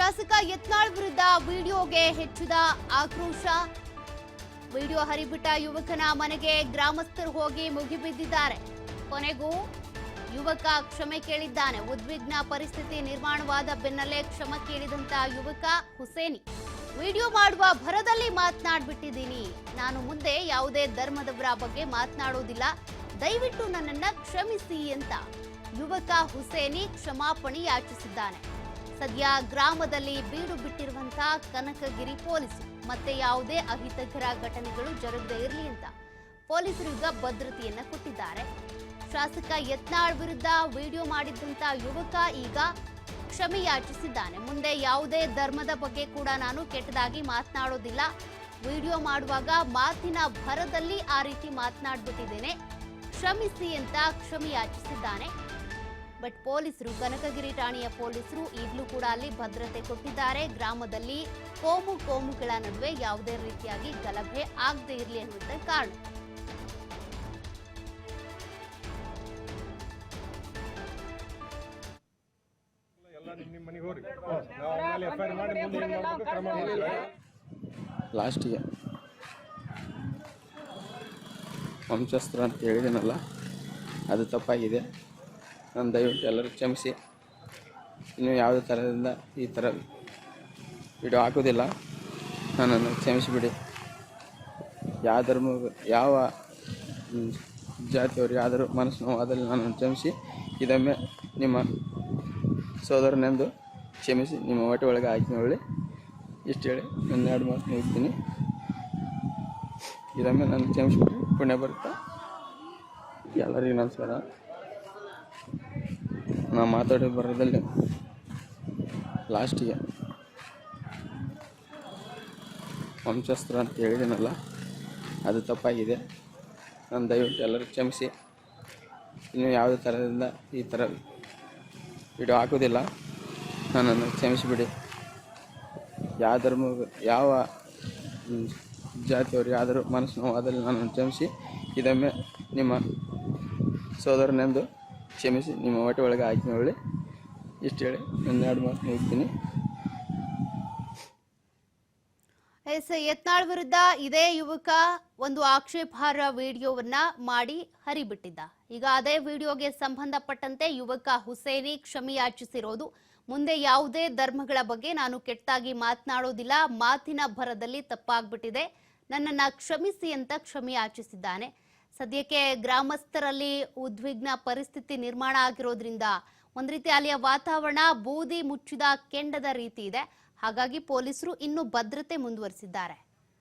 ಶಾಸಕ ಯತ್ನಾಳ್ ವಿರುದ್ಧ ವಿಡಿಯೋಗೆ ಹೆಚ್ಚಿದ ಆಕ್ರೋಶ. ವಿಡಿಯೋ ಹರಿಬಿಟ್ಟ ಯುವಕನ ಮನೆಗೆ ಗ್ರಾಮಸ್ಥರು ಹೋಗಿ ಮುಗಿಬಿದ್ದಿದ್ದಾರೆ. ಕೊನೆಗೂ ಯುವಕ ಕ್ಷಮೆ ಕೇಳಿದ್ದಾನೆ. ಉದ್ವಿಗ್ನ ಪರಿಸ್ಥಿತಿ ನಿರ್ಮಾಣವಾದ ಬೆನ್ನಲ್ಲೇ ಕ್ಷಮೆ ಕೇಳಿದಂತ ಯುವಕ ಹುಸೇನಿ ವಿಡಿಯೋ ಮಾಡುವ ಭರದಲ್ಲಿ ಮಾತನಾಡ್ಬಿಟ್ಟಿದ್ದೀನಿ. ನಾನು ಮುಂದೆ ಯಾವುದೇ ಧರ್ಮದವರ ಬಗ್ಗೆ ಮಾತನಾಡೋದಿಲ್ಲ, ದಯವಿಟ್ಟು ನನ್ನನ್ನ ಕ್ಷಮಿಸಿ ಅಂತ ಯುವಕ ಹುಸೇನಿ ಕ್ಷಮಾಪಣೆ ಯಾಚಿಸಿದ್ದಾನೆ. ಸದ್ಯ ಗ್ರಾಮದಲ್ಲಿ ಬೀಡು ಬಿಟ್ಟಿರುವಂತಹ ಕನಕಗಿರಿ ಪೊಲೀಸರು ಮತ್ತೆ ಯಾವುದೇ ಅಹಿತಕರ ಘಟನೆಗಳು ಜರುಗದೇ ಇರಲಿ ಅಂತ ಪೊಲೀಸರು ಈಗ ಭದ್ರತೆಯನ್ನ ಕೊಟ್ಟಿದ್ದಾರೆ. ಶಾಸಕ ಯತ್ನಾಳ್ ವಿರುದ್ಧ ವಿಡಿಯೋ ಮಾಡಿದ್ದಂತ ಯುವಕ ಈಗ ಕ್ಷಮೆ ಯಾಚಿಸಿದ್ದಾನೆ. ಮುಂದೆ ಯಾವುದೇ ಧರ್ಮದ ಬಗ್ಗೆ ಕೂಡ ನಾನು ಕೆಟ್ಟದಾಗಿ ಮಾತನಾಡೋದಿಲ್ಲ, ವಿಡಿಯೋ ಮಾಡುವಾಗ ಮಾತಿನ ಭರದಲ್ಲಿ ಆ ರೀತಿ ಮಾತನಾಡ್ಬಿಟ್ಟಿದ್ದೇನೆ, ಕ್ಷಮಿಸಿ ಅಂತ ಕ್ಷಮೆ ಯಾಚಿಸಿದ್ದಾನೆ. ಬಟ್ ಪೊಲೀಸರು, ಕನಕಗಿರಿ ಠಾಣೆಯ ಪೊಲೀಸರು ಈಗಲೂ ಕೂಡ ಅಲ್ಲಿ ಭದ್ರತೆ ಕೊಟ್ಟಿದ್ದಾರೆ. ಗ್ರಾಮದಲ್ಲಿ ಕೋಮುಗಳ ನಡುವೆ ಯಾವುದೇ ರೀತಿಯಾಗಿ ಗಲಭೆ ಆಗದೆ ಇರಲಿ ಅನ್ನುವಂತ ಕಾರಣ. ಲಾಸ್ಟಿಗೆ ವಂಶಸ್ತ್ರ ಅಂತ ಹೇಳಿದ್ದೀನಲ್ಲ, ಅದು ತಪ್ಪಾಗಿದೆ. ನಾನು ದಯವಿಟ್ಟು ಎಲ್ಲರೂ ಕ್ಷಮಿಸಿ. ಇನ್ನು ಯಾವುದೇ ಥರದಿಂದ ಈ ಥರ ವಿಡಿಯೋ ಹಾಕೋದಿಲ್ಲ, ನನ್ನನ್ನು ಕ್ಷಮಿಸಿಬಿಡಿ. ಯಾವ ಧರ್ಮ, ಯಾವ ಜಾತಿಯವರು ಯಾವ್ದಾದ್ರು ಮನಸ್ಸು ನೋವಾದಲ್ಲಿ ನನ್ನನ್ನು ಕ್ಷಮಿಸಿ. ಇದೊಮ್ಮೆ ನಿಮ್ಮ ಸೋದರನೆಂದು ಕ್ಷಮಿಸಿ, ನಿಮ್ಮ ಹೊಟ್ಟೆ ಒಳಗೆ ಹಾಕಿ ನೋಡಿ. ಇಷ್ಟು ಹೇಳಿ ನನ್ನ 2 ಮಾತು ಮುಗಿಸ್ತೀನಿ. ಇದೊಮ್ಮೆ ನಾನು ಕ್ಷಮಿಸ್ಬಿಟ್ಟು ಪುಣ್ಯ ಬರುತ್ತಾ. ಎಲ್ಲರಿಗೂ ನಮಸ್ಕಾರ. ನಾ ಮಾತಾಡೋ ಬರೋದಲ್ಲಿ ಲಾಸ್ಟಿಗೆ ವಂಶಸ್ತ್ರ ಅಂತ ಹೇಳಿದ್ದೀನಲ್ಲ, ಅದು ತಪ್ಪಾಗಿದೆ. ನಾನು ದಯವಿಟ್ಟು ಎಲ್ಲರೂ ಕ್ಷಮಿಸಿ. ಇನ್ನು ಯಾವುದೇ ಥರದಿಂದ ಈ ಥರ ವಿಡಿಯೋ ಹಾಕೋದಿಲ್ಲ, ನನ್ನನ್ನು ಕ್ಷಮಿಸಿಬಿಡಿ. ಯಾವ ಧರ್ಮ, ಯಾವ ಜಾತಿಯವರು ಯಾವ್ದಾದ್ರು ಮನಸ್ಸು ನೋವಾದಲ್ಲಿ ನನ್ನನ್ನು ಕ್ಷಮಿಸಿ. ಇದೊಮ್ಮೆ ನಿಮ್ಮ ಸೋದರನೆಂದು ಕ್ಷಮಿಸಿ, ನಿಮ್ಮ ಹೊಟ್ಟೆ ಒಳಗೆ ಹಾಕಿ ನೋಡಿ. ಇಷ್ಟು ಹೇಳಿ ನನ್ನ 2 ಮಾತು ಮುಗಿಸ್ತೀನಿ. ಯತ್ನಾಳ್ ವಿರುದ್ಧ ಇದೇ ಯುವಕ ಒಂದು ಆಕ್ಷೇಪಾರ್ಹ ವಿಡಿಯೋವನ್ನ ಮಾಡಿ ಹರಿಬಿಟ್ಟಿದ್ದ. ಈಗ ಅದೇ ವಿಡಿಯೋಗೆ ಸಂಬಂಧಪಟ್ಟಂತೆ ಯುವಕ ಹುಸೇನಿ ಕ್ಷಮೆ ಯಾಚಿಸಿರೋದು. ಮುಂದೆ ಯಾವುದೇ ಧರ್ಮಗಳ ಬಗ್ಗೆ ನಾನು ಕೆಟ್ಟದಾಗಿ ಮಾತನಾಡೋದಿಲ್ಲ, ಮಾತಿನ ಭರದಲ್ಲಿ ತಪ್ಪಾಗ್ಬಿಟ್ಟಿದೆ, ನನ್ನನ್ನ ಕ್ಷಮಿಸಿ ಅಂತ ಕ್ಷಮೆ ಯಾಚಿಸಿದ್ದಾನೆ. ಸದ್ಯಕ್ಕೆ ಗ್ರಾಮಸ್ಥರಲ್ಲಿ ಉದ್ವಿಗ್ನ ಪರಿಸ್ಥಿತಿ ನಿರ್ಮಾಣ ಆಗಿರೋದ್ರಿಂದ ಒಂದ್ ರೀತಿ ಅಲ್ಲಿಯ ವಾತಾವರಣ ಬೂದಿ ಮುಚ್ಚಿದ ಕೆಂಡದ ರೀತಿ ಇದೆ. ಹಾಗಾಗಿ ಪೊಲೀಸರು ಇನ್ನೂ ಭದ್ರತೆ ಮುಂದುವರಿಸಿದ್ದಾರೆ.